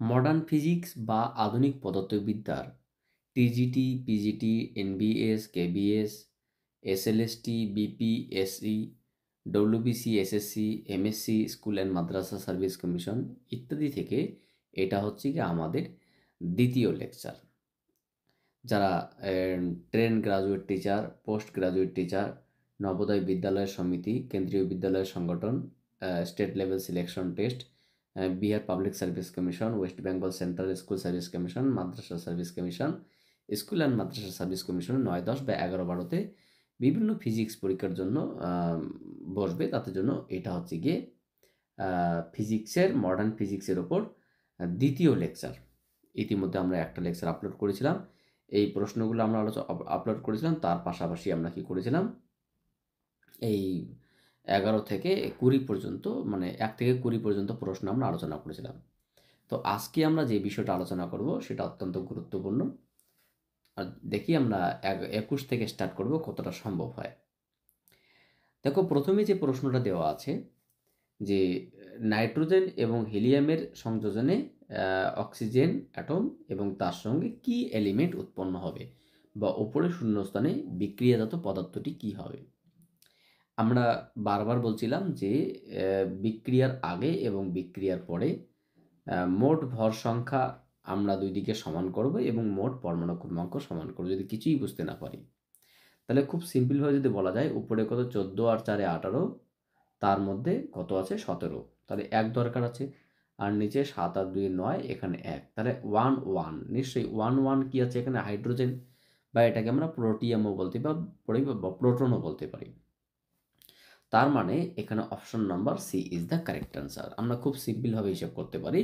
Modern physics বা আধুনিক পদার্থবিদ্যার TGT, PGT, NBS, KBS, SLST, BPSC, WBC, SSC, MSc, school and Madrasa service commission ইত্যাদি থেকে এটা হচ্ছে কি আমাদের দ্বিতীয় লেকচার। যারা train graduate teacher, post graduate teacher, Navodaya বিদ্যালয় সমিতি, কেন্দ্রীয় বিদ্যালয় সংগঠন, state level selection test, Bihar public service commission, West Bengal central school service commission, Madrasa service commission, school and Madrasa service commission 9, 10 বা 11, 12তে বিভিন্ন ফিজিক্স পরীক্ষার জন্য বসবে। তাদের জন্য এটা হচ্ছে গিয়ে ফিজিক্সের, মডার্ন ফিজিক্সের ওপর দ্বিতীয় লেকচার। ইতিমধ্যে আমরা একটা লেকচার আপলোড করেছিলাম। এই প্রশ্নগুলো আমরা আপলোড করেছিলাম। তার পাশাপাশি আমরা কি করেছিলাম, এই 11 থেকে 20 পর্যন্ত, মানে 1 থেকে 20 পর্যন্ত প্রশ্ন আমরা আলোচনা করেছিলাম। তো আজকে আমরা যে বিষয়টা আলোচনা করব সেটা অত্যন্ত গুরুত্বপূর্ণ। আর দেখি আমরা 21 থেকে স্টার্ট করব, কতটা সম্ভব হয়। দেখো, প্রথমে যে প্রশ্নটা দেওয়া আছে যে নাইট্রোজেন এবং হিলিয়ামের সংযোজনে অক্সিজেন অ্যাটম এবং তার সঙ্গে কি এলিমেন্ট উৎপন্ন হবে, বা উপরে শূন্যস্থানে বিক্রিয়াজাত পদার্থটি কি হবে। আমরা বারবার বলছিলাম যে বিক্রিয়ার আগে এবং বিক্রিয়ার পরে মোট ভর সংখ্যা আমরা দুই দিকে সমান করব এবং মোট পরমাণু ক্রমাঙ্ক সমান করব, যদি কিছুই বুঝতে না পারি। তাহলে খুব সিম্পলভাবে যদি বলা যায়, উপরে কত 14 আর 4 18, তার মধ্যে কত আছে 17, তাহলে 1 দরকার আছে। আর নিচে 7 আর 2 9, এখানে 1, তাহলে 1 1, নিশ্চয়ই 1 1 কি আছে এখানে, হাইড্রোজেন, বা এটাকে আমরা প্রোটিয়ামও বলতে পারি বা প্রোটনও বলতে পারি। তার মানে এখানে option number C is the correct answer. আমরা খুব সিম্পলভাবে হিসাব করতে পারি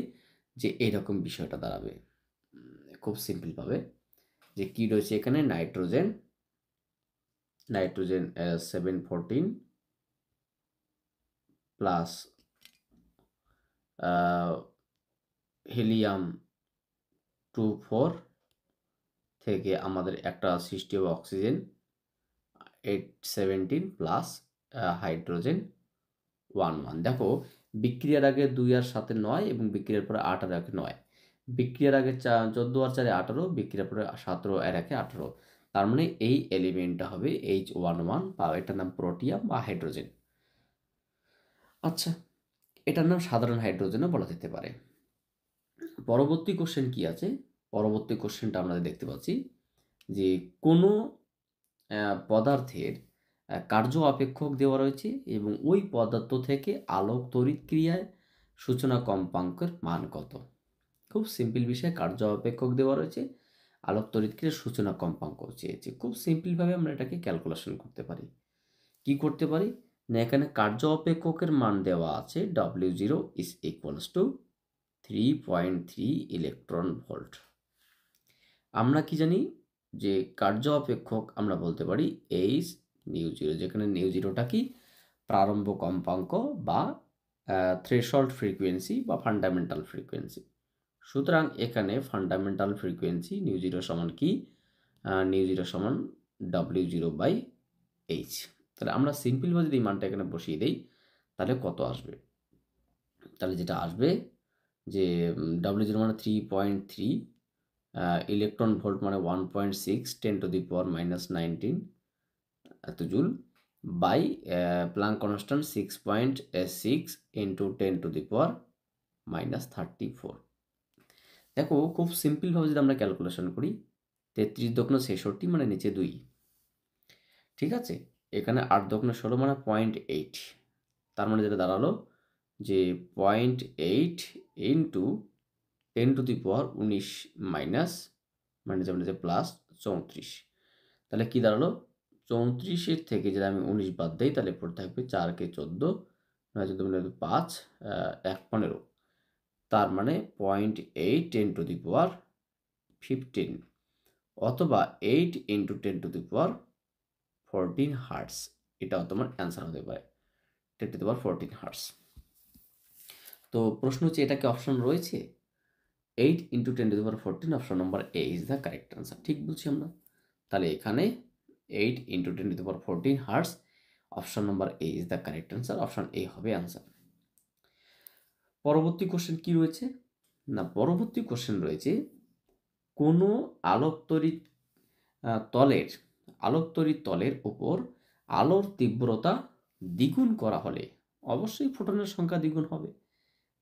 যে এইরকম বিষয়টা দাঁড়াবে। খুব সিম্পলভাবে যে কি রয়েছে এখানে, নাইট্রোজেন 714 প্লাস হিলিয়াম 24 থেকে আমাদের একটা সৃষ্টি হবে অক্সিজেন 817 প্লাস হাইড্রোজেন 11। দেখো, বিক্রিয়ার আগে 2 আর 7 9 এবং বিক্রিয়ার পরে 8 আর 1 9। বিক্রিয়ার আগে 14 আর 4 18, বিক্রিয়ার পরে 17 আর 1 18। তার মানে এই এলিমেন্টটা হবে H11, বা এটার নাম প্রোটিয়াম বা হাইড্রোজেন। আচ্ছা, এটার নাম সাধারণ হাইড্রোজেনও বলা যেতে পারে। পরবর্তী কোশ্চেন কি আছে, পরবর্তী কোশ্চেনটা আমরা দেখতে পাচ্ছি যে কোনো পদার্থের কার্য অপেক্ষক দেওয়া রয়েছে এবং ওই পদার্থ থেকে আলোক তড়িৎ ক্রিয়ায় সূচনা কম্পাঙ্কের মান কত। খুব সিম্পল বিষয়, কার্য অপেক্ষক দেওয়া রয়েছে, আলোক তড়িৎ ক্রিয়ার সূচনা কম্পাঙ্ক চেয়েছে। খুব সিম্পলভাবে আমরা এটাকে ক্যালকুলেশন করতে পারি। কি করতে পারি না, এখানে কার্য অপেক্ষকের মান দেওয়া আছে W0 is equals two 3.3 electron volt. আমরা কি জানি যে কার্য অপেক্ষক আমরা বলতে পারি এইচ নিউ জিরো, যেখানে নিউ জিরোটা কি প্রারম্ভ কম্পাঙ্ক বা থ্রেশহোল্ড ফ্রিকোয়েন্সি বা ফান্ডামেন্টাল ফ্রিকোয়েন্সি। সুতরাং এখানে ফান্ডামেন্টাল ফ্রিকোয়েন্সি নিউ জিরো সমান কি, নিউ জিরো সমান W0/H। তাহলে আমরা সিম্পলভাবে যদি এই মানটা এখানে বসিয়ে দেই তাহলে কত আসবে, তাহলে যেটা আসবে যে W0 মানে 3.3, ইলেকট্রন ভোল্ট মানে 1.6 10⁻⁻19 এত joule, by Planck constant 6.6 into 10⁻⁻34। দেখো, খুব সিম্পলভাবে যদি আমরা ক্যালকুলেশন করি, 33 দোকানো 66 মানে নিচে 2, ঠিক আছে। এখানে 8 দোকানো 16 মানে 0.8, তার মানে যেটা দাঁড়ালো যে 0.8 ইন্টু 10⁻19 মাইনাস, মানে যেমন যে প্লাস 34। তাহলে কি দাঁড়ালো, 34-এর থেকে যদি আমি 19 বাদ দিই তাহলে পড়ে থাকবে 4 কে 14, 9 14 5, 1 15। তার মানে 0.8 10⁻15 অথবা 8 ইন্টু 10⁻14 হার্টস। এটাও তোমার অ্যান্সার হতে পারে 10⁻14 হার্টস। তো প্রশ্ন হচ্ছে এটা কি অপশন রয়েছে, 8 into 10⁻14, option number A is the correct answer. ঠিক বলছি আমরা, তাহলে এখানে 8 into 10⁻14 hertz, option number A is the correct answer. Option A হবে অ্যান্সার। পরবর্তী কোশ্চেন কি রয়েছে, না, পরবর্তী কোশ্চেন রয়েছে, কোনো আলোকতড়িৎ তলের উপর আলোর তীব্রতা দ্বিগুণ করা হলে অবশ্যই ফোটনের সংখ্যা দ্বিগুণ হবে।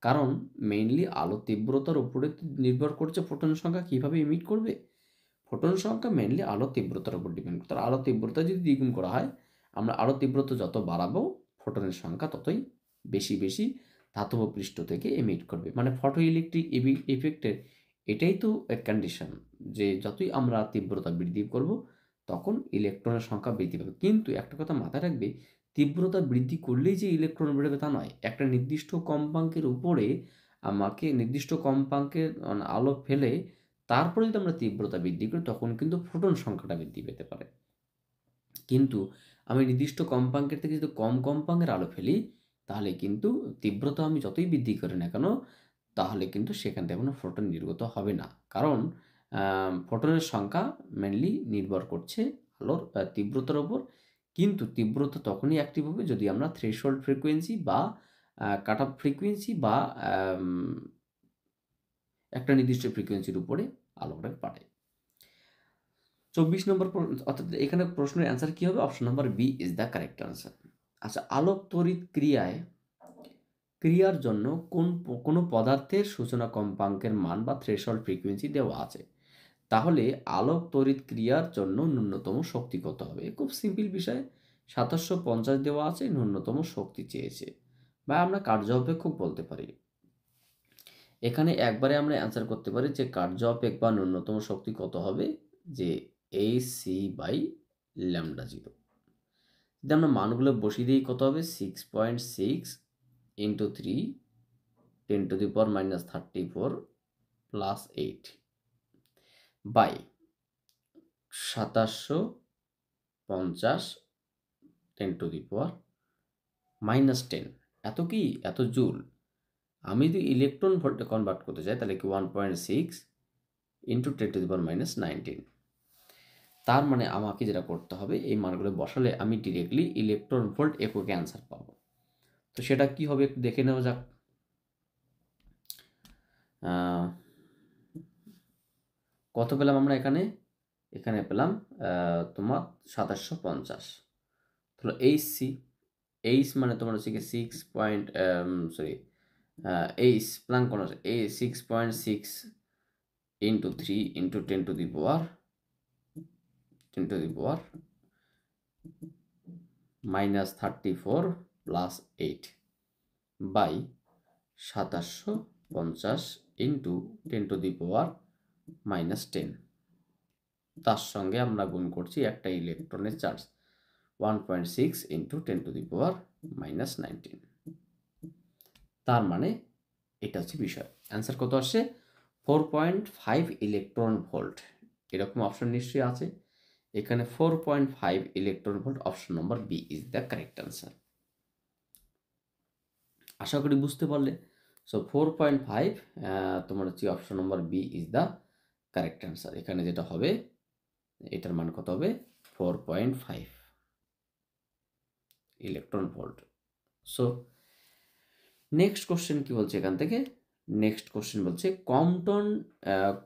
কারণ মেইনলি আলোর তীব্রতার উপরে নির্ভর করছে ফোটনের সংখ্যা কীভাবে ইমিট করবে। ফোটনের সংখ্যা মেইনলি আলোর তীব্রতার উপর ডিপেন্ড করতে, আলোর তীব্রতা যদি দ্বিগুণ করা হয়, আমরা আলোর তীব্রতা যত বাড়াবো ফোটনের সংখ্যা ততই বেশি বেশি ধাতব পৃষ্ঠ থেকে এমিট করবে। মানে ফটো ইলেকট্রিক ইফেক্টের এটাই তো কন্ডিশন, যে যতই আমরা তীব্রতা বৃদ্ধি করব তখন ইলেকট্রনের সংখ্যা বৃদ্ধি পাবে। কিন্তু একটা কথা মাথায় রাখবে, তীব্রতা বৃদ্ধি করলেই যে ইলেকট্রন বেরোবে তা নয়। একটা নির্দিষ্ট কম্পাঙ্কের উপরে আমাকে নির্দিষ্ট কম্পাঙ্কের আলো ফেলে তারপরে যদি আমরা তীব্রতা বৃদ্ধি করি তখন কিন্তু ফোটন সংখ্যাটা বৃদ্ধি পেতে পারে। কিন্তু আমি নির্দিষ্ট কম্পাঙ্কের থেকে যদি কম কম্পাঙ্কের আলো ফেলি তাহলে কিন্তু তীব্রতা আমি যতই বৃদ্ধি করি না কেন তাহলে কিন্তু সেখান থেকে কোনো ফোটন নির্গত হবে না। কারণ ফোটনের সংখ্যা মেনলি নির্ভর করছে আলোর তীব্রতার ওপর। কিন্তু তীব্রতা তখনই অ্যাক্টিভ হবে যদি আমরা থ্রেশহোল্ড ফ্রিকোয়েন্সি বা কাট অফ ফ্রিকোয়েন্সি বা একটা নির্দিষ্ট ফ্রিকোয়েন্সির উপরে আলোকটাকে পাঠাই। 24 নম্বর অর্থাৎ এখানে প্রশ্নের অ্যান্সার কী হবে? Option number B is the correct answer. আচ্ছা, আলোক তড়িৎ ক্রিয়ার জন্য কোনো পদার্থের সূচনা কম্পাঙ্কের মান বা থ্রেশহোল্ড ফ্রিকোয়েন্সি দেওয়া আছে, তাহলে আলোক তড়িৎ ক্রিয়ার জন্য ন্যূনতম শক্তি কত হবে? খুব সিম্পল বিষয়, 2750 দেওয়া আছে, ন্যূনতম শক্তি চেয়েছে, বা আমরা কার্য অপেক্ষক বলতে পারি। এখানে একবারে আমরা অ্যান্সার করতে পারি যে কার্য অপেক্ষক বা ন্যূনতম শক্তি কত হবে, যে AC/λ0। যদি আমরা মানগুলো বসিয়ে দিই কত হবে? 6.6 × 3 10⁻34 + 8 বাই 2750 10⁻−10। এত কি? এত জুল। আমি যদি ইলেকট্রন ভোল্টে কনভার্ট করতে চাই তাহলে কি 1.6 × 10⁻−19। তার মানে আমাকে যেটা করতে হবে, এই মানগুলো বসালে আমি ডিরেক্টলি ইলেকট্রন ভোল্ট এককে অ্যান্সার পাবো। তো সেটা কি হবে একটু দেখে নেওয়া যাক। কত পেলাম আমরা এখানে? এখানে পেলাম তোমার 2750। তাহলে এইচ মানে তোমার হচ্ছে কি 6.6 × 3 × 10⁻−34 + 8 বাই 2750 × 10⁻−10। তার সঙ্গে আমরা গুণ করছি একটা ইলেকট্রনের চার্জ 1.6 × 10⁻−19। তার মানে এটা হচ্ছে বিষয়। অ্যান্সার কত আসছে? 4.5 ইলেকট্রন ভোল্ট। এরকম অপশন নিশ্চয়ই আছে। এখানে 4.5 electron volt, option number B is the correct answer. আশা করি বুঝতে পারলে। সো 4.5 তোমার হচ্ছে option number B is the correct answer. এখানে যেটা হবে এটার মান কত হবে? 4.5 electron volt. So next question কি বলছে এখান থেকে? নেক্সট কোশ্চেন বলছে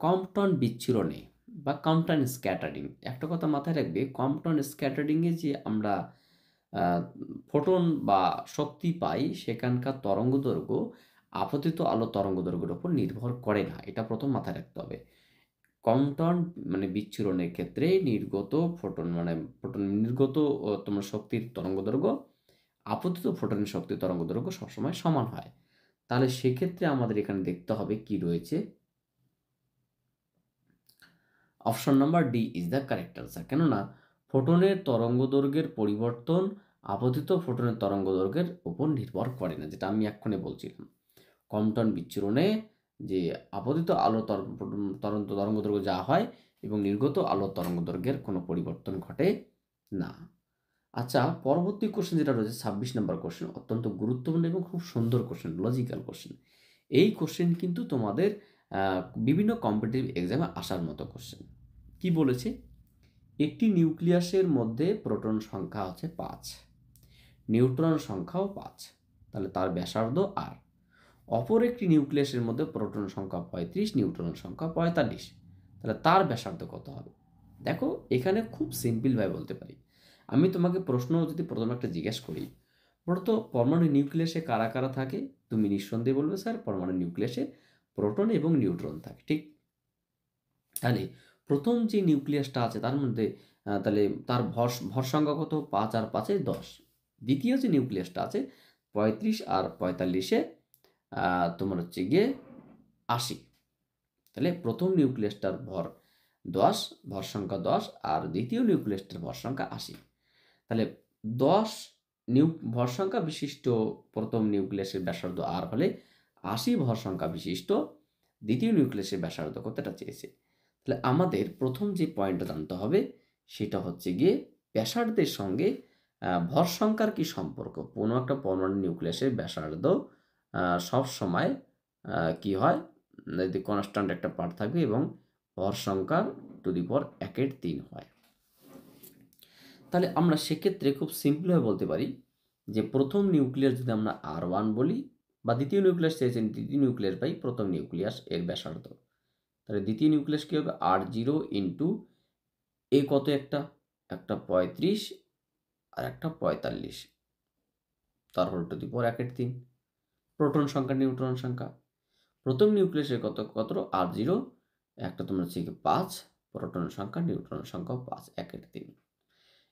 কম্পটন বিচ্ছুরণে বা কম্পটন স্ক্যাটারিং। একটা কথা মাথায় রাখবে, কম্পটন স্ক্যাটারিংয়ে যে আমরা ফোটন বা শক্তি পাই সেখানকার তরঙ্গদৈর্ঘ্য আপতিত আলো তরঙ্গদৈর্ঘ্যের উপর নির্ভর করে না, এটা প্রথম মাথায় রাখতে হবে। কম্পটন মানে বিচ্ছুরণের ক্ষেত্রে নির্গত তোমার শক্তির তরঙ্গদৈর্ঘ্য আপতিত ফোটনের শক্তির তরঙ্গদৈর্ঘ্য সবসময় সমান হয়। তাহলে সেক্ষেত্রে আমাদের এখানে দেখতে হবে কি রয়েছে। Option number D is the correct answer. কেননা ফোটনের তরঙ্গদৈর্ঘ্যের পরিবর্তন আপতিত ফোটনের তরঙ্গদৈর্ঘ্যের উপর নির্ভর করে না, যেটা আমি এক্ষুনি বলছিলাম। কম্পটন বিচ্ছুরণে যে আপতিত আলো তরঙ্গদৈর্ঘ্য যা হয় এবং নির্গত আলো তরঙ্গদৈর্ঘ্যের কোনো পরিবর্তন ঘটে না। আচ্ছা, পরবর্তী কোশ্চেন যেটা রয়েছে 26 নম্বর কোশ্চেন, অত্যন্ত গুরুত্বপূর্ণ এবং খুব সুন্দর কোশ্চেন, লজিক্যাল কোশ্চেন। এই কোশ্চেন কিন্তু তোমাদের বিভিন্ন কম্পিটিটিভ এক্সামে আসার মতো কোশ্চেন। কি বলেছে? একটি নিউক্লিয়াসের মধ্যে প্রোটন সংখ্যা হচ্ছে 5, নিউট্রন সংখ্যাও 5, তাহলে তার ব্যাসার্ধ আর অপর একটি নিউক্লিয়াসের মধ্যে প্রোটন সংখ্যা 35, নিউট্রন সংখ্যা 45, তাহলে তার ব্যাসার্ধ কত হবে? দেখো এখানে খুব সিম্পলভাবে বলতে পারি। আমি তোমাকে প্রশ্ন যদি প্রথমে একটা জিজ্ঞেস করি, মূলত পরমাণু নিউক্লিয়াসে কারা কারা থাকে, তুমি নিঃসন্দেহে বলবে স্যার পরমাণু নিউক্লিয়াসে প্রোটন এবং নিউট্রন থাকে, ঠিক? তাহলে প্রথম যে নিউক্লিয়াসটা আছে তার মধ্যে তাহলে তার ভর সংখ্যা কত? 5 আর 5-এ 10। দ্বিতীয় যে নিউক্লিয়াসটা আছে 35 আর 45-এ তোমার হচ্ছে গিয়ে 80। তাহলে প্রথম নিউক্লিয়াসটার ভর 10, ভর সংখ্যা 10, আর দ্বিতীয় নিউক্লিয়াসটার ভর সংখ্যা 80। তাহলে 10 ভর সংখ্যা বিশিষ্ট প্রথম নিউক্লিয়াসের ব্যাসার্ধ আর হলে 80 ভর সংখ্যা বিশিষ্ট দ্বিতীয় নিউক্লিয়াসের ব্যাসার্ধ কতটা চেয়েছে। তাহলে আমাদের প্রথম যে পয়েন্টটা জানতে হবে সেটা হচ্ছে গিয়ে ব্যাসার্ধের সঙ্গে ভর সংখ্যার কি সম্পর্ক। কোনো একটা পরমাণু নিউক্লিয়াসের ব্যাসার্ধ সব সময় কি হয়, কনস্ট্যান্ট একটা পার্ট থাকবে এবং ভর সংখ্যার টু দি পাওয়ার 1/3 হয়। তাহলে আমরা সেক্ষেত্রে খুব সিম্পলভাবে বলতে পারি যে প্রথম নিউক্লিয়াস যদি আমরা R1 বলি, বা দ্বিতীয় নিউক্লিয়াস চেয়েছেন দ্বিতীয় নিউক্লিয়াস বাই প্রথম নিউক্লিয়াস এর ব্যাসার্ধ, তাহলে দ্বিতীয় নিউক্লিয়াস কী হবে? R0 ইন্টু এ কত একটা 35 আর একটা 45, তার whole to the power 1/3। Proton সংখ্যা নিউট্রন সংখ্যা, প্রথম নিউক্লিয়াসের কত R0, একটা তোমার হচ্ছে 5, প্রোটন সংখ্যা নিউট্রন সংখ্যা 5, 1/3।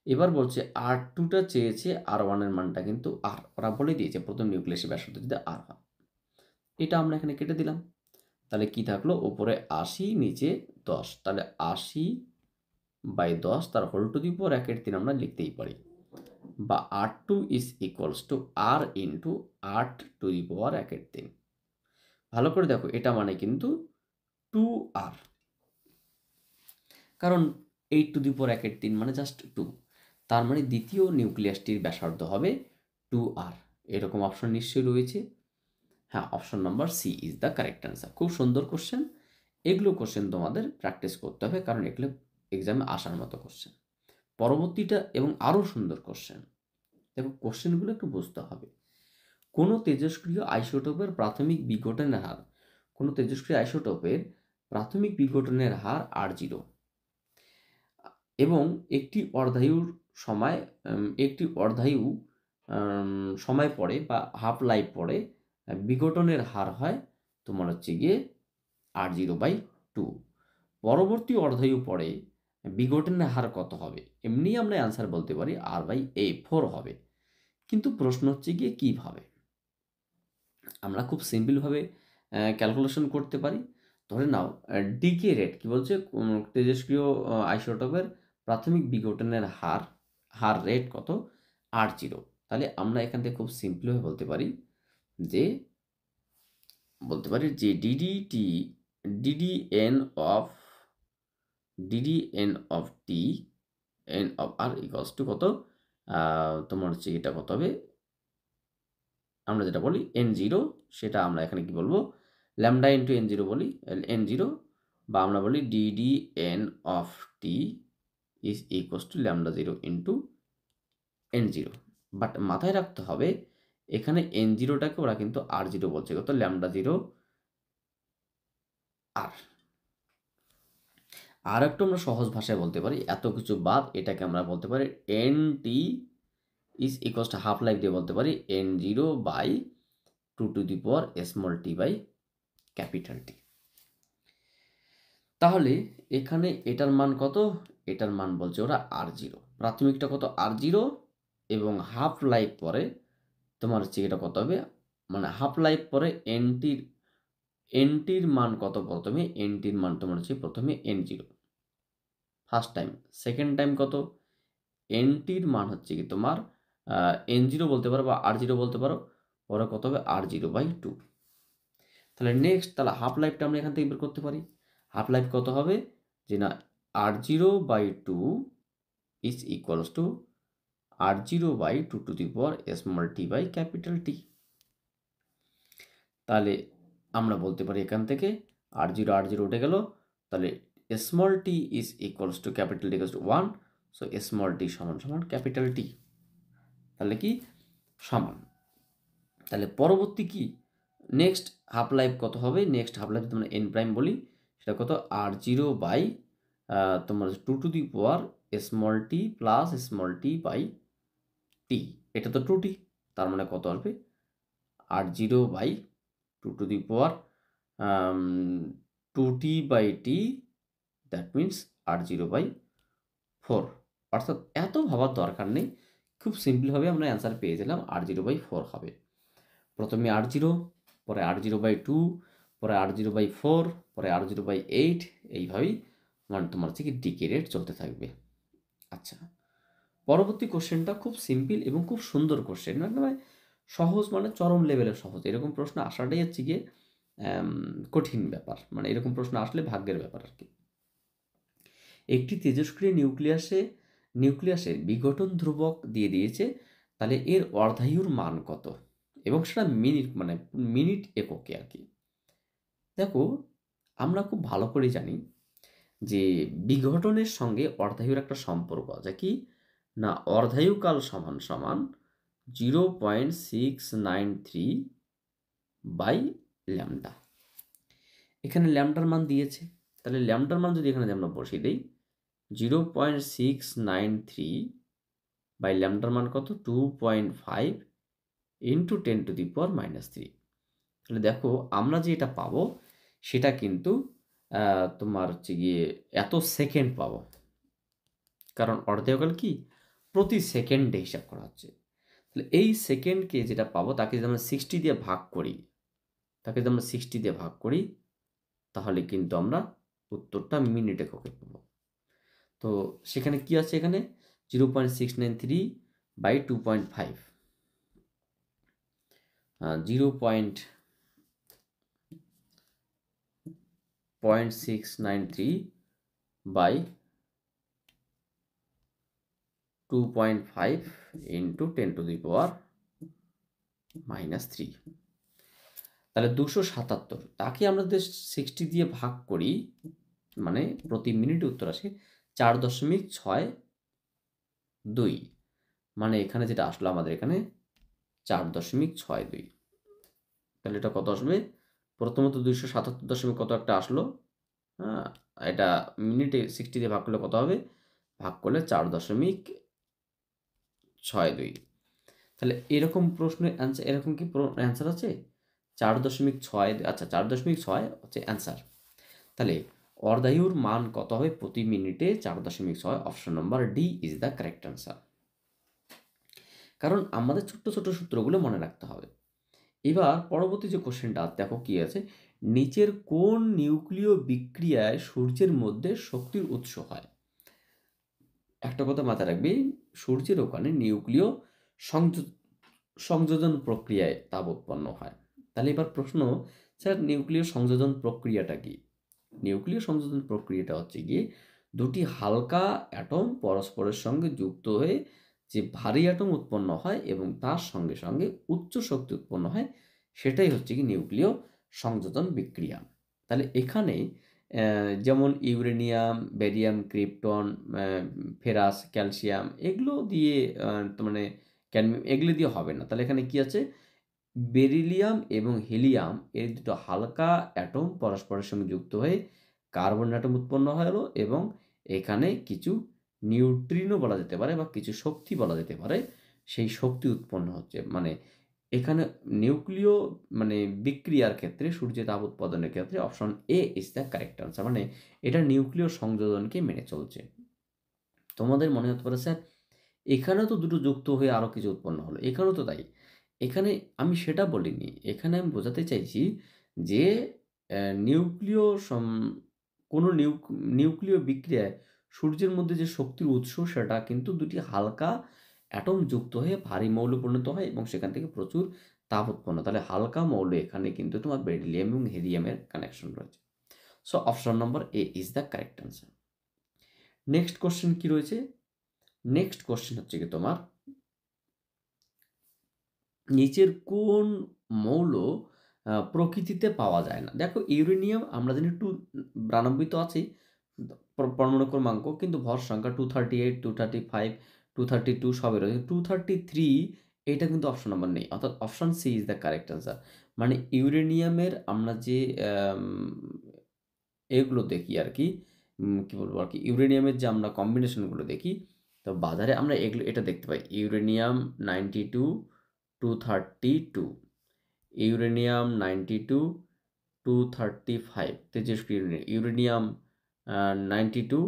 এবার বলছে R2টা চেয়েছে R1 এর মানটা কিন্তু আর ওরা বলে দিয়েছে প্রথম নিউক্লিয়াসের ব্যাসার্ধ যদি R হয়। এটা আমরা এখানে কেটে দিলাম, তাহলে কি থাকলো? উপরে 80, নিচে 10, তাহলে 80/10 তার হোল টু দি পাওয়ার 1/3 আমরা লিখতেই পারি, বা R2 is equals to R into 8 to the power 1/3। ভালো করে দেখো, এটা মানে কিন্তু 2R, কারণ 8 টু দি পাওয়ার 1/3 মানে জাস্ট 2, তার মানে দ্বিতীয় নিউক্লিয়াসটির ব্যাসার্ধ হবে 2R। এরকম অপশন নিশ্চয়ই রয়েছে। হ্যাঁ, option number C is the correct answer. খুব সুন্দর কোশ্চেন। এগুলো কোশ্চেন তোমাদের প্র্যাকটিস করতে হবে, কারণ এগুলো এক্সামে আসার মতো কোশ্চেন। পরবর্তীটা এবং আরও সুন্দর কোশ্চেন। দেখো কোশ্চেনগুলো একটু বুঝতে হবে। কোনো তেজস্ক্রিয় আইসোটোপের প্রাথমিক বিঘটনের হার, কোনো তেজস্ক্রিয় আইসোটোপের প্রাথমিক বিঘটনের হার R0 এবং একটি অর্ধায়ুর সময় সময় পরে বা হাফ লাইফ পরে বিঘটনের হার হয় তোমার হচ্ছে গিয়ে R0/2। পরবর্তী অর্ধায়ু পরে বিঘটনের হার কত হবে? এমনি আমরা অ্যান্সার বলতে পারি R/4 হবে, কিন্তু প্রশ্ন হচ্ছে গিয়ে কীভাবে। আমরা খুব সিম্পলভাবে ক্যালকুলেশন করতে পারি। ধরে নাও ডিকে রেট কী বলছে, তেজস্ক্রিয় আইসোটোপের প্রাথমিক বিঘটনের হার রেট কত? R0। তাহলে আমরা এখান থেকে খুব সিম্পলভাবে বলতে পারি যে ddn of t n of r equals to কত? তোমার হচ্ছে এটা কত হবে? আমরা যেটা বলি n0, সেটা আমরা এখানে কি বলবো? ল্যামডা ইন্টু n0 বলি, n0, বা আমরা বলি ddn of t is equals two lambda 0 into n0। But মাথায় রাখতে হবে এখানে n0টাকে ওরা কিন্তু R0 বলছে, কত? ল্যামডা 0 আর। আর একটু আমরা সহজ ভাষায় বলতে পারি, এত কিছু বাদ এটাকে আমরা বলতে পারি nt is equals to half life দিয়ে বলতে পারি n0/2 to the power small t by capital T। তাহলে এখানে এটার মান কত? এটার মান বলছে ওরা R0, প্রাথমিকটা কত? R0, এবং হাফ লাইফ পরে তোমার হচ্ছে এটা কত হবে? মানে হাফ লাইফ পরে nটির মান কত? প্রথমে nটির মান তোমার হচ্ছে প্রথমে n0 first time, second time কত? nটির মান হচ্ছে কি তোমার n0 বলতে পারো বা R0 বলতে পারো, পরে কত হবে? R0/2। তাহলে নেক্সট, তাহলে হাফ লাইফটা আমরা এখান থেকে বের করতে পারি। হাফ লাইফ কত হবে? যে না, R0/2 is equals to R0/2 to the power small t by capital T। তাহলে আমরা বলতে পারি এখান থেকে R0 উঠে গেল, তাহলে small t is equals two capital T equals to 1, so small t সমান সমান ক্যাপিটাল T। তাহলে কি সমান? তাহলে পরবর্তী কি নেক্সট হাফ লাইফ কত হবে? নেক্সট হাফ লাইফ যদি আমরা এন প্রাইম বলি, সেটা কত? r0 বাই তোমার 2 to the power small T plus small T by T. এটা তো 2t, তার মানে কত আসবে? r0 by 2 to the power 2t by T, that means r0 by 4। অর্থাৎ এত ভাবার দরকার নেই, খুব সিম্পলভাবে আমরা অ্যান্সার পেয়ে গেলাম r0 বাই 4 হবে। প্রথমে r0, পরে r0 বাই 2, পরে r0 বাই 4, পরে r0 বাই 8, এইভাবেই মানে তোমার হচ্ছে কি ডিকে রেট চলতে থাকবে। আচ্ছা, পরবর্তী কোশ্চেনটা খুব সিম্পল এবং খুব সুন্দর কোশ্চেন, মানে সহজ, মানে চরম লেভেলের সহজ। এরকম প্রশ্ন আসাটাই হচ্ছে গিয়ে কঠিন ব্যাপার, মানে এরকম প্রশ্ন আসলে ভাগ্যের ব্যাপার আর কি। একটি তেজস্ক্রিয় নিউক্লিয়াসের বিঘটন ধ্রুবক দিয়ে দিয়েছে, তাহলে এর অর্ধায়ুর মান কত, এবং সেটা মিনিট, মানে মিনিট এককে আর কি। দেখো, আমরা খুব ভালো করে জানি যে বিঘটনের সঙ্গে অর্ধায়ুর একটা সম্পর্ক আছে, কি না? অর্ধায়ুকাল সমান সমান 0.693 বাই ল্যামডা। এখানে ল্যামডার মান দিয়েছে, তাহলে ল্যামডার মান যদি এখানে আমরা বসিয়ে দিই, 0.693 বাই ল্যামডার মান কত? 2.5 ইন্টু 10⁻³ তাহলে দেখো আমরা যে এটা পাবো সেটা কিন্তু তোমার হচ্ছে গিয়ে এত সেকেন্ড পাবো, কারণ অর্ধায়ুকাল কি প্রতি সেকেন্ডে হিসাব করা হচ্ছে। তাহলে এই সেকেন্ডকে যেটা পাবো তাকে যদি আমরা 60 দিয়ে ভাগ করি, তাহলে কিন্তু আমরা উত্তরটা মিনিট এককে পাবো। তো সেখানে কি আছে? এখানে 0.693 বাই 2.5, 0.693 বাই 2.5 ইন্টু 10⁻³ তাহলে 277। তাকে আমরা যদি 60 দিয়ে ভাগ করি, মানে প্রতি মিনিটে উত্তর আসে 4.62, মানে এখানে যেটা আসলো আমাদের এখানে 4.62। তাহলে এটা কত আসবে? প্রথমত 277 কত একটা আসলো, হ্যাঁ, এটা মিনিটে 60 দিয়ে ভাগ করলে কত হবে? ভাগ করলে 4.62। তাহলে এরকম প্রশ্নের অ্যান্সার, এরকম কি অ্যান্সার আছে? 4.6, আচ্ছা 4.6 হচ্ছে অ্যান্সার। তাহলে অর্ধায়ুর মান কত হবে প্রতি মিনিটে? 4.6। Option number D is the correct answer. কারণ আমাদের ছোট্ট ছোট্ট সূত্রগুলো মনে রাখতে হবে। এবার পরবর্তী যে কোশ্চেনটা দেখো কি আছে, নিচের কোন নিউক্লিয় বিক্রিয়ায় সূর্যের মধ্যে শক্তির উৎস হয়? একটা কথা মাথায় রাখবি, সূর্যের ওখানে নিউক্লিয় সংযোজন প্রক্রিয়ায় তাপ উৎপন্ন হয়। তাহলে এবার প্রশ্ন, স্যার নিউক্লিয় সংযোজন প্রক্রিয়াটা কি? নিউক্লিয় সংযোজন প্রক্রিয়াটা হচ্ছে গিয়ে দুটি হালকা অ্যাটম পরস্পরের সঙ্গে যুক্ত হয়ে যে ভারী অ্যাটম উৎপন্ন হয় এবং তার সঙ্গে সঙ্গে উচ্চ শক্তি উৎপন্ন হয়, সেটাই হচ্ছে কি নিউক্লিয় সংযোজন বিক্রিয়া। তাহলে এখানে যেমন uranium, barium, krypton, ferrous, calcium, এগুলো দিয়ে মানে ক্যাডমিয়াম, এগুলো দিয়ে হবে না। তাহলে এখানে কি আছে? বেরিলিয়াম এবং হিলিয়াম, এই দুটো হালকা অ্যাটম পরস্পরের সঙ্গে যুক্ত হয়ে কার্বন অ্যাটম উৎপন্ন হলো, এবং এখানে কিছু নিউট্রিনো বলা যেতে পারে বা কিছু শক্তি বলা যেতে পারে, সেই শক্তি উৎপন্ন হচ্ছে। মানে এখানে নিউক্লিয় মানে বিক্রিয়ার ক্ষেত্রে, সূর্যের তাপ উৎপাদনের ক্ষেত্রে option A is the correct answer, মানে এটা নিউক্লিয় সংযোজনকে মেনে চলছে। তোমাদের মনে হতে পারে স্যার এখানেও তো দুটো যুক্ত হয়ে আরও কিছু উৎপন্ন হলো, এখানেও তো তাই। এখানে আমি সেটা বলিনি, এখানে আমি বোঝাতে চাইছি যে নিউক্লিয় কোনো নিউক্লিয় বিক্রিয়ায় সূর্যের মধ্যে যে শক্তির উৎস, সেটা কিন্তু দুটি হালকা অ্যাটম যুক্ত হয়ে ভারী মৌল পরিণত হয় এবং সেখান থেকে প্রচুর তাপ উৎপন্ন। তাহলে হালকা মৌল, এখানে কিন্তু তোমার বেরিলিয়াম এবং হেলিয়ামের কানেকশন রয়েছে। So option number A is the correct answer. Next question কি রয়েছে? নেক্সট কোশ্চেন হচ্ছে কি তোমার, নিচের কোন মৌল প্রকৃতিতে পাওয়া যায় না? দেখো ইউরেনিয়াম আমরা জানি 292 তো আছেই পরমাণু ক্রমাঙ্ক, কিন্তু ভর সংখ্যা 238, 235, 232 সবই রয়েছে। 233 এটা কিন্তু অপশন নাম্বার নেই, অর্থাৎ option C is the correct answer. মানে ইউরেনিয়ামের আমরা যে এগুলো দেখি আর কি, কী বলবো আর কি, ইউরেনিয়ামের যে আমরা কম্বিনেশনগুলো দেখি, তো বাজারে আমরা এটা দেখতে পাই ইউরেনিয়াম 92 232, ইউরেনিয়াম 92 235 তেজস্ক্রিয় ইউরেনিয়াম 92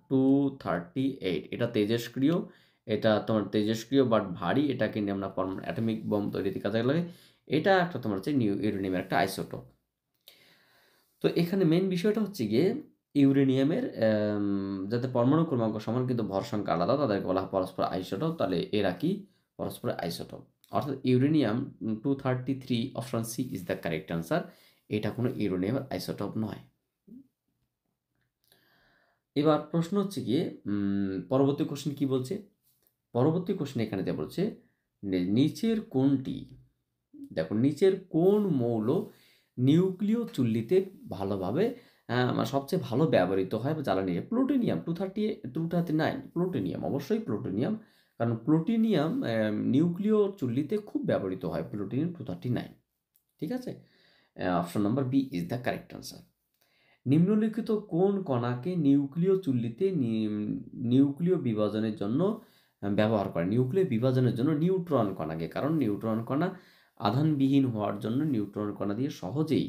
238, এটা তেজস্ক্রিয়, এটা তোমার তেজস্ক্রিয় বাট ভারী, এটাকে নিয়ে আমরা অ্যাটমিক বম তৈরিতে কাজে লাগে। এটা একটা তোমার হচ্ছে ইউরেনিয়ামের একটা আইসোটোপ। তো এখানে মেইন বিষয়টা হচ্ছে গিয়ে ইউরেনিয়ামের যাতে পরমাণু ক্রমাঙ্ক সমান কিন্তু ভর সংখ্যা আলাদা, তাদেরকে বলা হয় পরস্পর আইসোটোপ। তাহলে এরা কি পরস্পর আইসোটোপ, অর্থাৎ uranium 233 option C is the correct answer. এটা কোনো ইউরেনিয়ামের আইসোটোপ নয়। এবার প্রশ্ন হচ্ছে গিয়ে পরবর্তী কোশ্চেন কি বলছে, পরবর্তী কোশ্চেন এখানে যা বলছে, নিচের কোনটি, দেখো নিচের কোন মৌল নিউক্লিয় চুল্লিতে ভালোভাবে সবচেয়ে ভালো ব্যবহৃত হয় বা জ্বালানি? প্লুটোনিয়াম 239, প্লুটোনিয়াম, অবশ্যই প্লুটোনিয়াম, কারণ প্লুটোনিয়াম নিউক্লিয় চুল্লিতে খুব ব্যবহৃত হয়, প্লুটোনিয়াম 239। ঠিক আছে, option number B is the correct answer. নিম্নলিখিত কোন কণাকে নিউক্লিয় চুল্লিতে নিউক্লিয় বিভাজনের জন্য ব্যবহার করে? নিউক্লিয় বিভাজনের জন্য নিউট্রন কণাকে, কারণ নিউট্রন কণা আধানবিহীন হওয়ার জন্য নিউট্রন কণা দিয়ে সহজেই,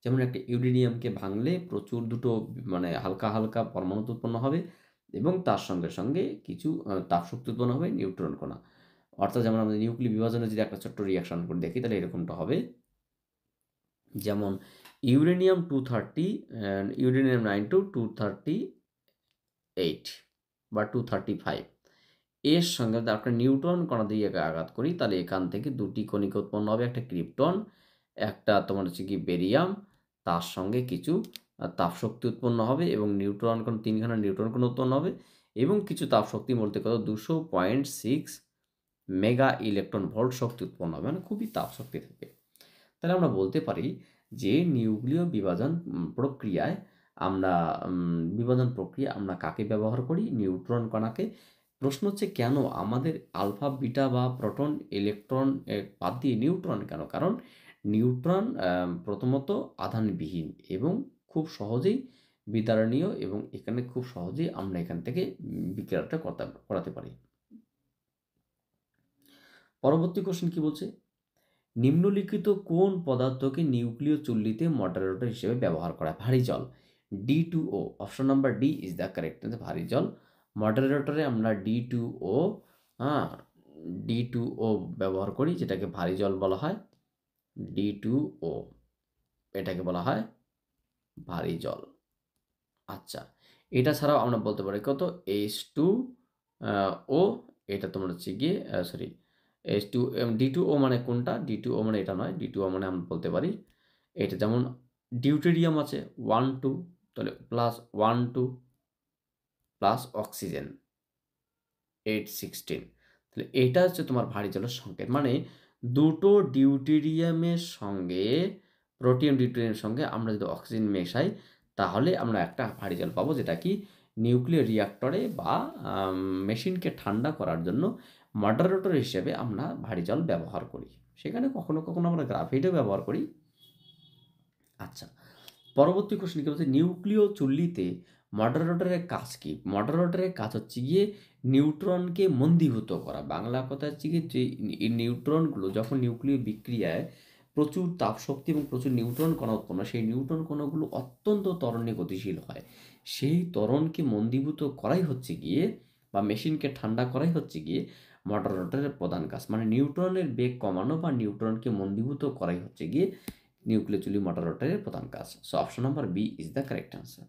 যেমন একটা ইউরেনিয়ামকে ভাঙলে প্রচুর দুটো মানে হালকা হালকা পরমাণু উৎপন্ন হবে এবং তার সঙ্গে সঙ্গে কিছু তাপশক্তি উৎপন্ন হবে নিউট্রন কণা। অর্থাৎ যেমন আমাদের নিউক্লিয় বিভাজনে যদি একটা ছোট্ট রিয়াকশন করে দেখি তাহলে এরকমটা হবে, যেমন ইউরেনিয়াম 230 ইউরেনিয়াম 92 238 বা 235, এর সঙ্গে যদি একটা নিউট্রন কণা দিয়ে আঘাত করি তাহলে এখান থেকে দুটি কণিকা উৎপন্ন হবে, একটা ক্রিপ্টন, একটা তোমার হচ্ছে কি বেরিয়াম, তার সঙ্গে কিছু তাপশক্তি উৎপন্ন হবে এবং নিউট্রন কণা, তিনখানা নিউট্রন কণা উৎপন্ন হবে এবং কিছু তাপশক্তি বলতে কত 200.6 মেগা ইলেকট্রন ভোল্ট শক্তি উৎপন্ন হবে, মানে খুবই তাপশক্তি থাকে। তাহলে আমরা বলতে পারি যে নিউক্লিয় বিভাজন প্রক্রিয়ায় আমরা বিভাজন প্রক্রিয়া আমরা কাকে ব্যবহার করি? নিউট্রন কণাকে। প্রশ্ন হচ্ছে কেন আমাদের আলফা, বিটা বা প্রোটন, ইলেকট্রন বাদ দিয়ে নিউট্রন কেন? কারণ নিউট্রন প্রথমত আধানবিহীন এবং খুব সহজেই বিতাড়নীয় এবং এখানে খুব সহজেই আমরা এখান থেকে বিক্রিয়াটা করাতে পারি। পরবর্তী কোশ্চেন কি বলছে, নিম্নলিখিত কোন পদার্থকে নিউক্লিয় চুল্লিতে মডারেটর হিসেবে ব্যবহার করা হয়? ভারী জল, D2O, option number D is the correct answer, ভারী জল। মডারেটরে আমরা D2O, হ্যাঁ, D2O ব্যবহার করি, যেটাকে ভারী জল বলা হয়, D2O, এটাকে বলা হয় ভারী জল। আচ্ছা, এটা ছাড়াও আমরা বলতে পারি কত H2O, এটা তোমার হচ্ছে গিয়ে সরি H2, D2O মানে কোনটা? D2O মানে এটা নয়, D2O মানে আমরা বলতে পারি এটা, যেমন ডিউটেরিয়াম আছে 1 2, তাহলে প্লাস 1 2 প্লাস অক্সিজেন 8 16, তাহলে এটা হচ্ছে তোমার ভারী জলের সংকেত। মানে দুটো ডিউটেরিয়ামের সঙ্গে ডিউটেরিয়ামের সঙ্গে আমরা যদি অক্সিজেন মেশাই তাহলে আমরা একটা ভারী জল পাবো, যেটা কি নিউক্লিয়ার রিঅ্যাক্টরে বা মেশিনকে ঠান্ডা করার জন্য মডারেটর হিসেবে আমরা ভারী জল ব্যবহার করি। সেখানে কখনো কখনো আমরা গ্রাফাইটও ব্যবহার করি। আচ্ছা, পরবর্তী কোশ্চেন কি বলছে, নিউক্লিয় চুল্লিতে মডারেটরের কাজ কি? মডারেটরের কাজ হচ্ছে গিয়ে নিউট্রনকে মন্দীভূত করা। বাংলা কথা হচ্ছে গিয়ে যে নিউট্রনগুলো যখন নিউক্লিয় বিক্রিয়ায় প্রচুর তাপশক্তি এবং প্রচুর নিউট্রন কণা উৎপন্ন, সেই নিউট্রন কণাগুলো অত্যন্ত ত্বরণে গতিশীল হয়। সেই ত্বরণকে মন্দীভূত করাই হচ্ছে গিয়ে বা মেশিনকে ঠান্ডা করাই হচ্ছে গিয়ে মডারেটরের প্রধান কাজ। মানে নিউট্রনের বেগ কমানো বা নিউট্রনকে মন্দীভূত করাই হচ্ছে গিয়ে নিউক্লিয় চুল্লি মডারেটরের প্রধান কাজ। So option number B is the correct answer.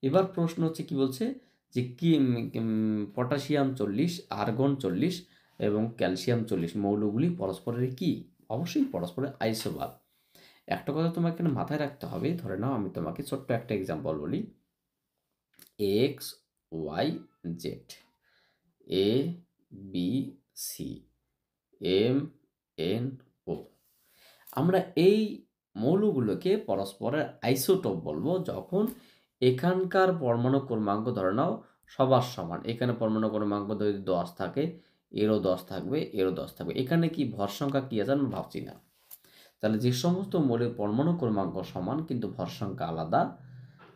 এবার প্রশ্ন হচ্ছে কি বলছে যে কি পটাশিয়াম 40, আর্গন 40 এবং ক্যালসিয়াম 40 মৌলগুলি পরস্পরের কি? অবশ্যই পরস্পরের আইসোবার। একটা কথা তোমাকে এখানে মাথায় রাখতে হবে, ধরে নাও আমি তোমাকে ছোট্ট একটা এক্সাম্পল বলি, X Y Z, A B C, M N O, আমরা এই মৌলগুলোকে পরস্পরের আইসোটোপ বলবো যখন এখানকার পরমাণু ক্রমাঙ্ক ধরে নাও সবার সমান। এখানে পরমাণু ক্রমাঙ্ক যদি 10 থাকে, এরও 10 থাকবে, এরও 10 থাকবে। এখানে কি ভর সংখ্যা কি আছে আমরা ভাবছি না। তাহলে যে সমস্ত মৌলের পরমাণু ক্রমাঙ্ক সমান কিন্তু ভর সংখ্যা আলাদা,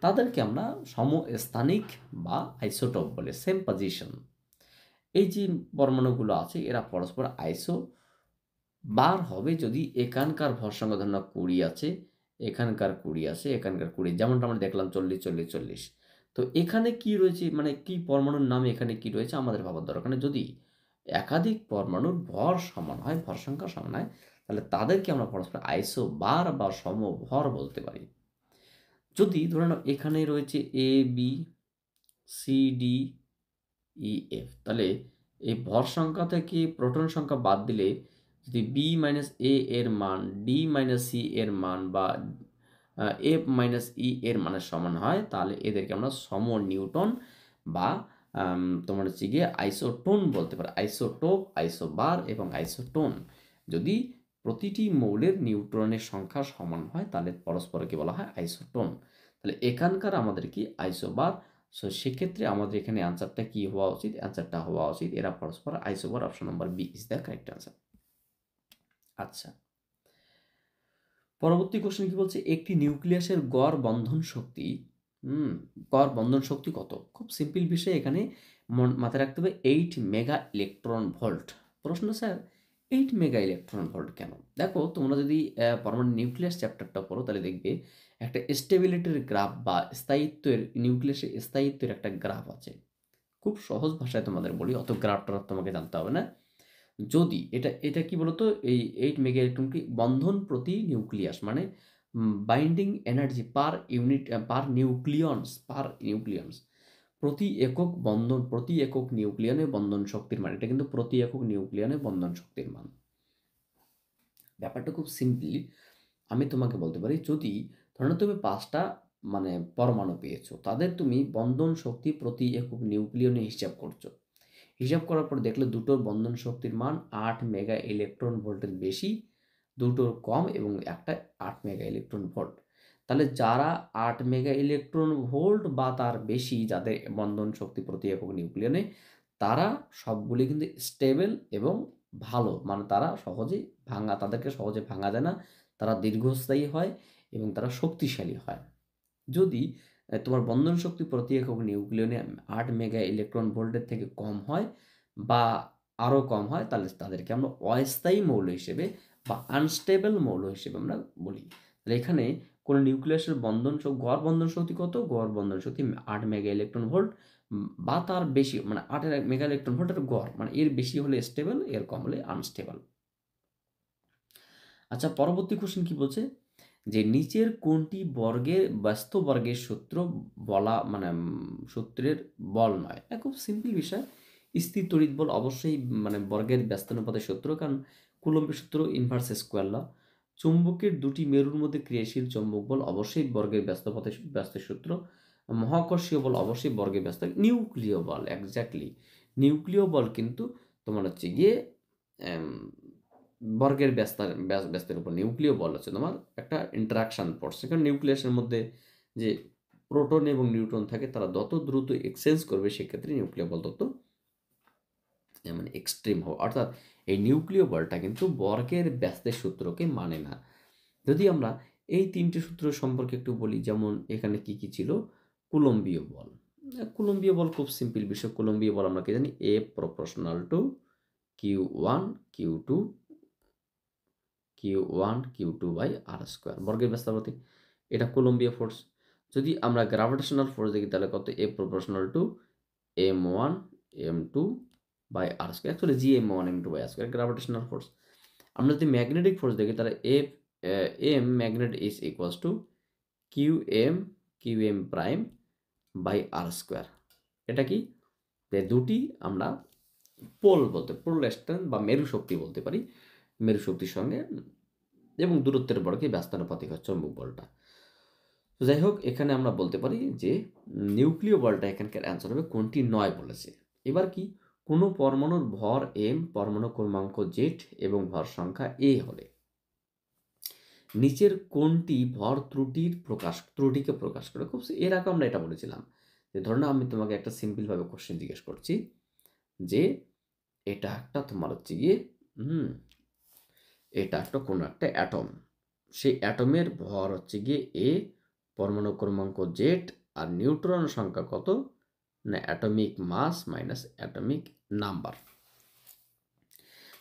তাদেরকে আমরা সমস্থানিক বা আইসোটোপ বলে, সেম পজিশন। এই যে পরমাণুগুলো আছে এরা পরস্পর আইসো বার হবে যদি এখানকার ভর সংখ্যা ধরুন 20 আছে, এখানকার 20 আছে, এখানকার 20, যেমনটা আমরা দেখলাম 40 40 40। তো এখানে কি রয়েছে, মানে কি পরমাণুর নাম এখানে কি রয়েছে আমাদের ভাবার দরকার নেই। যদি একাধিক পরমাণুর ভর সমান হয়, ভর সংখ্যা সমান হয়, তাহলে তাদেরকে আমরা পরস্পর আইসো বার বা সমভর বলতে পারি। যদি ধরে নাও এখানে রয়েছে A B C D E F, তাহলে এই ভর সংখ্যা থেকে প্রোটন সংখ্যা বাদ দিলে যদি বি মাইনাস এ এর মান ডি মাইনাস সি এর মান বা এফ মাইনাস ই এর মানের সমান হয়, তাহলে এদেরকে আমরা সম নিউটন বা তোমার হচ্ছে গিয়ে আইসোটোন বলতে পারি। আইসোটোপ, আইসোবার এবং আইসোটোন। যদি প্রতিটি মৌলের নিউট্রনের সংখ্যা সমান হয় তাহলে পরস্পরকে বলা হয় আইসোটোন। তাহলে এখানকার আমাদের কি আইসোবার। সো সেক্ষেত্রে আমাদের এখানে অ্যান্সারটা কি হওয়া উচিত, অ্যান্সারটা হওয়া উচিত এরা পরস্পর isobar. Option number B is the correct answer. আচ্ছা, পরবর্তী কোশ্চেন কি বলছে, একটি নিউক্লিয়াসের গড় বন্ধন শক্তি, গড় বন্ধন শক্তি কত? খুব সিম্পল বিষয়, এখানে মাথায় রাখতে হবে 8 মেগা ইলেকট্রন ভোল্ট। প্রশ্ন, স্যার 8 মেগা ইলেকট্রন ভোল্ট কেন? দেখো তোমরা যদি পরমাণু নিউক্লিয়াস চ্যাপ্টারটা পড়ো তাহলে দেখবে একটা স্টেবিলিটির গ্রাফ বা স্থায়িত্বের, নিউক্লিয়াসের স্থায়িত্বের একটা গ্রাফ আছে। খুব সহজ ভাষায় তোমাদের বলি, অত গ্রাফটা তোমাকে জানতে হবে না। যদি এটা এটা কি বলতো, এই 8 মেগা ইলেকট্রন কি বন্ধন প্রতি নিউক্লিয়াস, মানে বাইন্ডিং এনার্জি পার ইউনিট, পার নিউক্লিয়ন্স, প্রতি একক বন্ধন, প্রতি একক নিউক্লিয়নে বন্ধন শক্তির মান। এটা কিন্তু প্রতি একক নিউক্লিয়নে বন্ধন শক্তির মান। ব্যাপারটা খুব সিম্পলি আমি তোমাকে বলতে পারি, যদি ধরো তুমি 5টা মানে পরমাণু পেয়েছো, তাদের তুমি বন্ধন শক্তি প্রতি একক নিউক্লিয়নে হিসাব করছো। হিসাব করার পর দেখলে দুটোর বন্ধন শক্তির মান 8 মেগা ইলেকট্রন ভোল্টের বেশি, দুটোর কম, এবং একটা 8 মেগা ইলেকট্রন ভোল্ট। তাহলে যারা 8 মেগা ইলেকট্রন ভোল্ট বা তার বেশি, যাদের বন্ধন শক্তি প্রতি একক নিউক্লিয়নে, তারা সবগুলি কিন্তু স্টেবল এবং ভালো, মানে তারা সহজেই তাদেরকে সহজে ভাঙা যায় না, তারা দীর্ঘস্থায়ী হয় এবং তারা শক্তিশালী হয়। যদি তোমার বন্ধন শক্তি প্রতি একক নিউক্লিয়নে 8 মেগা ইলেকট্রন ভোল্টের থেকে কম হয় বা আরও কম হয়, তাহলে তাদেরকে আমরা অস্থায়ী মৌল হিসেবে বা আনস্টেবল মৌল হিসেবে আমরা বলি। তাহলে এখানে কোনো নিউক্লিয়াসের গড় বন্ধন শক্তি কত? গড় বন্ধন শক্তি 8 মেগা ইলেকট্রন ভোল্ট বা তার বেশি, মানে 8 মেগা ইলেকট্রন ভোল্টের গড়, মানে এর বেশি হলে স্টেবল, এর কম হলে আনস্টেবল। আচ্ছা, পরবর্তী কোশ্চেন কি বলছে, যে নিচের কোনটি ব্যস্ত বর্গের সূত্র বলা, মানে সূত্রের বল নয়? খুব সিম্পল বিষয়, স্থির তড়িৎ বল অবশ্যই মানে বর্গের ব্যস্তানুপাতের সূত্র, কারণ কুলম্বের সূত্র ইনভার্স স্কোয়ার ল। চুম্বকের দুটি মেরুর মধ্যে ক্রিয়াশীল চৌম্বক বল অবশ্যই বর্গের ব্যস্তের সূত্র। মহাকর্ষীয় বল অবশ্যই বর্গের ব্যস্ত। নিউক্লিয় বল, এক্স্যাক্টলি নিউক্লিয় বল কিন্তু তোমার হচ্ছে গিয়ে বর্গের ব্যস্তের উপর। নিউক্লিয় বল হচ্ছে তোমার একটা ইন্টারাকশন ফোর্স, সেখানে নিউক্লিয়াসের মধ্যে যে প্রোটন এবং নিউট্রন থাকে তারা যত দ্রুত এক্সচেঞ্জ করবে, সেক্ষেত্রে নিউক্লিয় বল তত মানে এক্সট্রিম হবে। অর্থাৎ এই নিউক্লিয় বলটা কিন্তু বর্গের ব্যস্তের সূত্রকে মানে না। যদি আমরা এই 3টে সূত্র সম্পর্কে একটু বলি, যেমন এখানে কি কি ছিল, কুলম্বীয় বল। কুলম্বীয় বল খুব সিম্পল বিষয়। কুলম্বীয় বল আমরা কি জানি, এ proportional to Q1 Q2 Q1 Q2 by R square, বর্গের ব্যস্তানুপাতি, এটা কুলম্বীয় ফোর্স। যদি আমরা গ্রাভিটেশনাল ফোর্স দেখি তাহলে কত, এ proportional to M1 M2 by R square, actually GM1 M2 by R square gravitational force. আমরা যদি ম্যাগনেটিক ফোর্স দেখি তাহলে M magnet is equals to QM prime by R square. এটা কি, দুটি আমরা পোল স্ট্রেন্থ বা মেরু শক্তি বলতে পারি, মেরু শক্তির সঙ্গে এবং দূরত্বের বর্গে ব্যস্তানুপাতিক হচ্ছে চৌম্বক বলটা। তো যাই হোক, এখানে আমরা বলতে পারি যে নিউক্লিয় বলটা এখানকার অ্যান্সার হবে কোনটি নয় বলেছে। এবার কি, কোনো পরমাণুর ভর m, পরমাণু ক্রমাঙ্ক z এবং ভর সংখ্যা a হলে নিচের কোনটি ভর ত্রুটিকে প্রকাশ করে? খুব এর আগে আমরা এটা বলেছিলাম যে ধরুন আমি তোমাকে একটা সিম্পলভাবে কোশ্চেন জিজ্ঞেস করছি যে এটা একটা তোমার হচ্ছে গিয়ে এটা একটা কোনো একটা অ্যাটম, সেই অ্যাটমের ভর হচ্ছে গিয়ে এ, পরমাণু ক্রমাঙ্ক জেড, আর নিউট্রন সংখ্যা কত না atomic mass minus atomic number.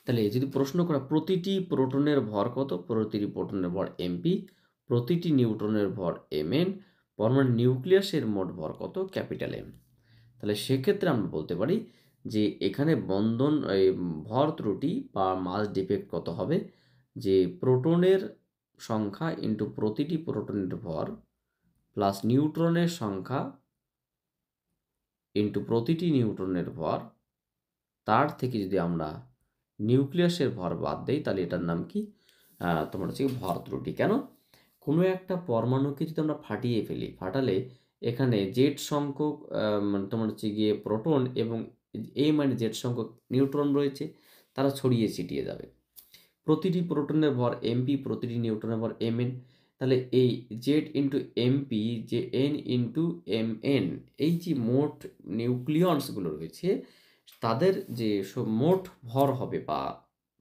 তাহলে যদি প্রশ্ন করা প্রতিটি প্রোটনের ভর কত, প্রতিটি প্রোটনের ভর এমপি, প্রতিটি নিউট্রনের ভর এমএন, পরমাণু নিউক্লিয়াসের মোট ভর কত ক্যাপিটাল এম। তাহলে সেক্ষেত্রে আমরা বলতে পারি যে এখানে বন্ধন ভর ত্রুটি বা মাস ডিফেক্ট কত হবে, যে প্রোটনের সংখ্যা ইন্টু প্রতিটি প্রোটনের ভর প্লাস নিউট্রনের সংখ্যা ইন্টু প্রতিটি নিউট্রনের ভর, তার থেকে যদি আমরা নিউক্লিয়াসের ভর বাদ দেই তাহলে এটার নাম কি তোমার হচ্ছে ভর ত্রুটি। কেন, কোনো একটা পরমাণুকে যদি আমরা ফাটিয়ে ফেলি, ফাটালে এখানে জেড সংখ্যক মানে তোমার হচ্ছে গিয়ে প্রোটন এবং এ মানে জেড সংখ্যক নিউট্রন রয়েছে, তারা ছড়িয়ে ছিটিয়ে যাবে। প্রতিটি প্রোটনের ভর এমপি, প্রতিটি নিউট্রনের ভর এমএন। তাহলে এই জেড ইন্টু এমপি যে এন ইন্টু এমএন, এই যে মোট নিউক্লিয়নসগুলো রয়েছে তাদের যে মোট ভর হবে বা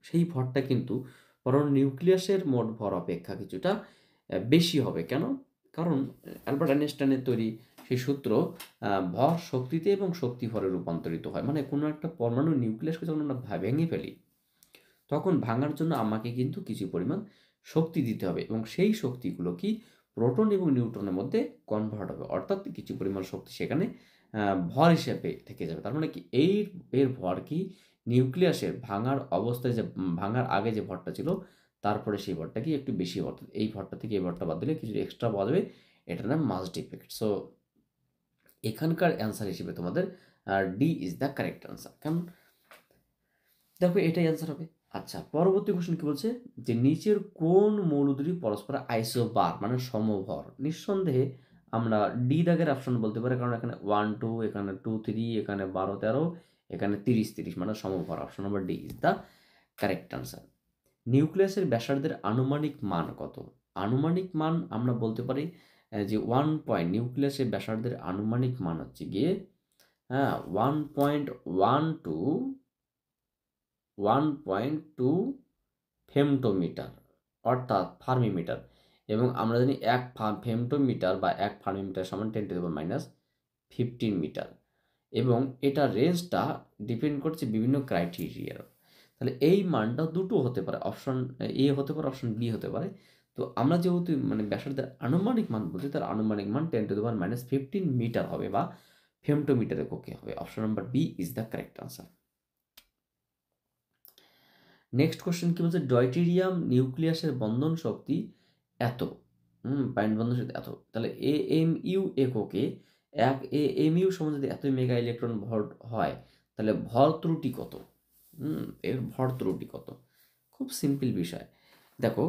সেই ভরটা কিন্তু বরং নিউক্লিয়াসের মোট ভর অপেক্ষা কিছুটা বেশি হবে। কেন, কারণ অ্যালবার্ট আইনস্টাইনের তৈরি সেই সূত্র ভর শক্তিতে এবং শক্তি ভরে রূপান্তরিত হয়। মানে কোনো একটা পরমাণু নিউক্লিয়াসকে যখন আমরা ভেঙে ফেলি তখন ভাঙার জন্য আমাকে কিন্তু কিছু পরিমাণ শক্তি দিতে হবে এবং সেই শক্তিগুলো কি প্রোটন এবং নিউট্রনের মধ্যে কনভার্ট হবে, অর্থাৎ কিছু পরিমাণ শক্তি সেখানে ভর হিসেবে থেকে যাবে। তার মানে কি এর ভর কি নিউক্লিয়াসের ভাঙার অবস্থায় যে ভাঙার আগে যে ভরটা ছিল তারপরে সেই ভরটা কি একটু বেশি, অর্থাৎ এই ভরটা থেকে এই ভরটা বাদ দিলে কিছু এক্সট্রা পাওয়া যাবে, এটার নাম মাস ডিফেক্ট। সো এখানকার অ্যান্সার হিসেবে তোমাদের D is the correct answer. কারণ দেখো এটাই অ্যান্সার হবে। আচ্ছা, পরবর্তী কোশ্চেন কি বলছে যে নিচের কোন মৌল দুটি পরস্পর আইসোবার মানে সমভর। নিঃসন্দেহে আমরা ডি দাগের অপশন বলতে পারি, কারণ এখানে 1 2, এখানে 2 3, এখানে 12 13, এখানে 30 30 মানে সমভর। Option number D is the correct answer. নিউক্লিয়াসের ব্যাসার্ধের আনুমানিক মান কত? আনুমানিক মান আমরা বলতে পারি যে 1 পয়েন্ট, নিউক্লিয়াসের ব্যাসার্ধের আনুমানিক মান হচ্ছে গিয়ে 1.2 ফেমটোমিটার অর্থাৎ ফার্মিমিটার, এবং আমরা জানি এক ফেমটোমিটার বা এক ফার্মিমিটার সমান 10⁻⁻15 মিটার, এবং এটা রেঞ্জটা ডিপেন্ড করছে বিভিন্ন ক্রাইটেরিয়ার। তাহলে এই মানটা দুটো হতে পারে, অপশন এ হতে পারে, অপশন বি হতে পারে। তো আমরা যেহেতু মানে ব্যাসার্ধের আনুমানিক মান বলছি, তার আনুমানিক মান 10⁻⁻15 মিটার হবে বা ফেমটোমিটারের কক্ষে হবে। Option number B is the correct answer. Next question কি বলছে, ডয়টেরিয়াম নিউক্লিয়াসের বন্ধন শক্তি এত, বাইন্ড বন্ধন শক্তি এত, তাহলে AMU এককে এক AMU সমান যদি এত মেগা ইলেকট্রন ভর হয় তাহলে ভর ত্রুটি কত? এর ভর ত্রুটি কত? খুব সিম্পল বিষয়। দেখো,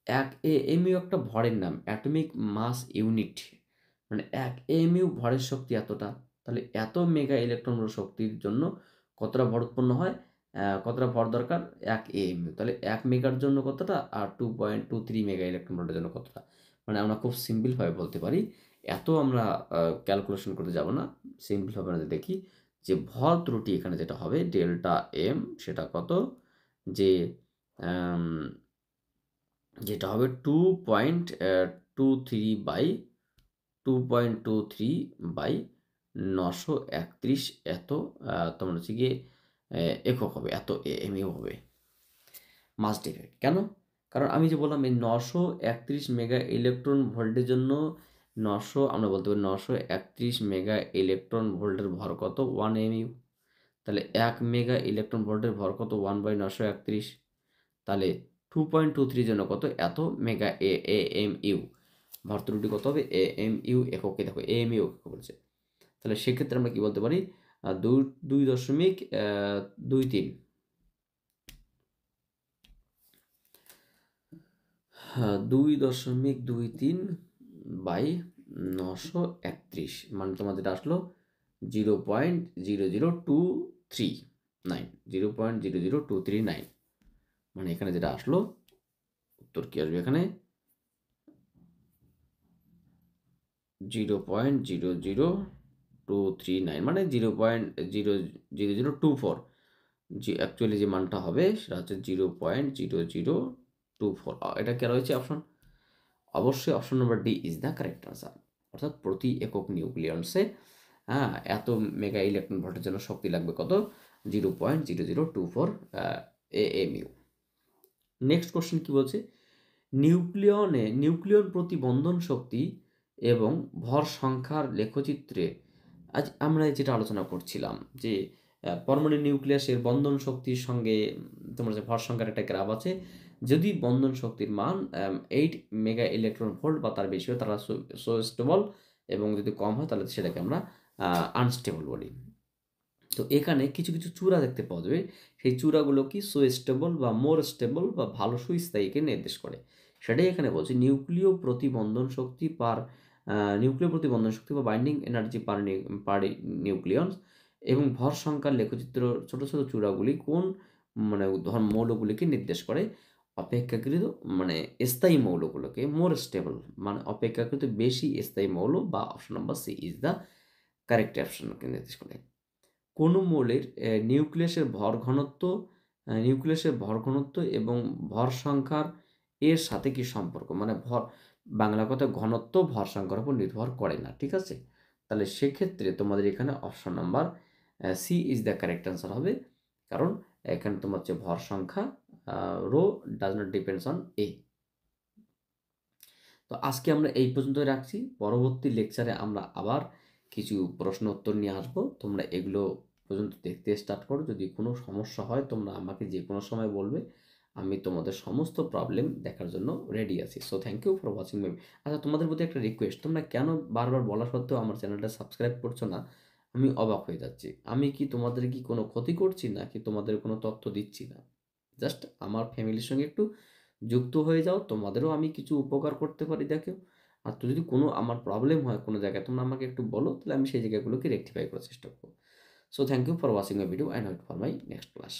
এক AMU একটা ভরের নাম, অ্যাটমিক মাস ইউনিট, মানে এক AMU ভরের শক্তি এতটা, তাহলে এত মেগা ইলেকট্রন শক্তির জন্য কতটা ভর উৎপন্ন হয়, কতটা ভর দরকার 1 AMU, তাহলে 1 মেগার জন্য কতটা আর 2.23 মেগা ইলেকট্রন ভোল্টের জন্য কতটা। মানে আমরা খুব সিম্পলভাবে বলতে পারি, এত আমরা ক্যালকুলেশন করতে যাব না, সিম্পলভাবে আমরা দেখি যে ভর ত্রুটি এখানে যেটা হবে ডেল্টা এম সেটা কত, যে যেটা হবে 2.23/931 এত তোমার হচ্ছে গিয়ে একক হবে, এত এমইউ হবে মাস ডিফেক্ট। কেন, কারণ আমি যে বললাম এই 931 মেগা ইলেকট্রন ভোল্টের জন্য আমরা বলতে পারি 931 মেগা ইলেকট্রন ভোল্টের ভর কত 1 এমইউ, তাহলে 1 মেগা ইলেকট্রন ভোল্টের ভর কত 1/931, তাহলে 2.23 জন্য কত এত মেগা এএমইউ, ভর ত্রুটি কত হবে এএমইউ এককে। দেখো এএমইউ একক বলছে, তাহলে সেক্ষেত্রে আমরা কি বলতে পারি 2.23 2.23/931 মানে তোমার যেটা আসলো 0.00239, 0.00239, মানে এখানে যেটা আসলো উত্তর কি আসবে এখানে 0.00239 মানে 0.00024 যে অ্যাকচুয়ালি যে মানটা হবে সেটা হচ্ছে 0.0024। এটা কে রয়েছে অপশন? অবশ্যই option number D is the correct answer. অর্থাৎ প্রতি একক নিউক্লিয়ন্সে এত মেগা ইলেকট্রন ভোল্টের জন্য শক্তি লাগবে কত? 0.0024 AMU। নেক্সট কোশ্চেন কি বলছে? নিউক্লিয়ন প্রতি বন্ধন শক্তি এবং ভর সংখ্যার লেখচিত্রে আজ আমরা যেটা আলোচনা করছিলাম যে পরমাণু নিউক্লিয়াসের বন্ধন শক্তির সঙ্গে তোমার যে ভর সংখ্যার একটা গ্রাফ আছে, যদি বন্ধন শক্তির মান 8 মেগা ইলেকট্রন ভোল্ট বা তার বেশি হয় তারা সো স্টেবল, এবং যদি কম হয় তাহলে সেটাকে আমরা আনস্টেবল বলি। তো এখানে কিছু কিছু চূড়া দেখতে পাওয়া যাবে, সেই চূড়াগুলো কি সো স্টেবল বা মোর স্টেবল বা ভালো সুস্থায়ীকে নির্দেশ করে। সেটাই এখানে বলছি নিউক্লিয় প্রতিবন্ধন শক্তি বা বাইন্ডিং এনার্জি পার নিউক্লিয়ন্স এবং ভর সংখ্যার লেখচিত্র ছোট ছোট চূড়াগুলি কোন মানে মৌলগুলিকে নির্দেশ করে? অপেক্ষাকৃত মানে স্থায়ী মৌলগুলোকে, মোর স্টেবল মানে অপেক্ষাকৃত বেশি স্থায়ী মৌল, বা option number C is the correct অপশনকে নির্দেশ করে। কোনো মৌলের নিউক্লিয়াসের ভর ঘনত্ব এবং ভর সংখ্যার এর সাথে কি সম্পর্ক? মানে বাংলা কথায় ঘনত্ব ভর সংখ্যার উপর নির্ভর করে না, ঠিক আছে? তাহলে সেক্ষেত্রে তোমাদের এখানে option number C is the correct answer হবে। কারণ এখানে তোমার হচ্ছে ভর সংখ্যা rho does not depends on A. তো আজকে আমরা এই পর্যন্তই রাখছি। পরবর্তী লেকচারে আমরা আবার কিছু প্রশ্ন উত্তর নিয়ে আসবো। তোমরা এগুলো পর্যন্ত দেখতে স্টার্ট করো। যদি কোনো সমস্যা হয় তোমরা আমাকে যে কোনো সময় বলবে, আমি তোমাদের সমস্ত প্রবলেম দেখার জন্য রেডি আছি। So thank you for watching my. আচ্ছা, তোমাদের প্রতি একটা রিকোয়েস্ট, তোমরা কেন বারবার বলা সত্ত্বেও আমার চ্যানেলটা সাবস্ক্রাইব করছো না? আমি অবাক হয়ে যাচ্ছি। আমি কি তোমাদের কি কোনো ক্ষতি করছি, নাকি তোমাদের কোনো তথ্য দিচ্ছি না? জাস্ট আমার ফ্যামিলির সঙ্গে একটু যুক্ত হয়ে যাও, তোমাদেরও আমি কিছু উপকার করতে পারি দেখো। আর তো যদি কোনো আমার প্রবলেম হয় কোনো জায়গায়, তোমরা আমাকে একটু বলো, তাহলে আমি সেই জায়গাগুলোকে রেকটিফাই করার চেষ্টা করবো। So thank you for watching my video and wait for my next class.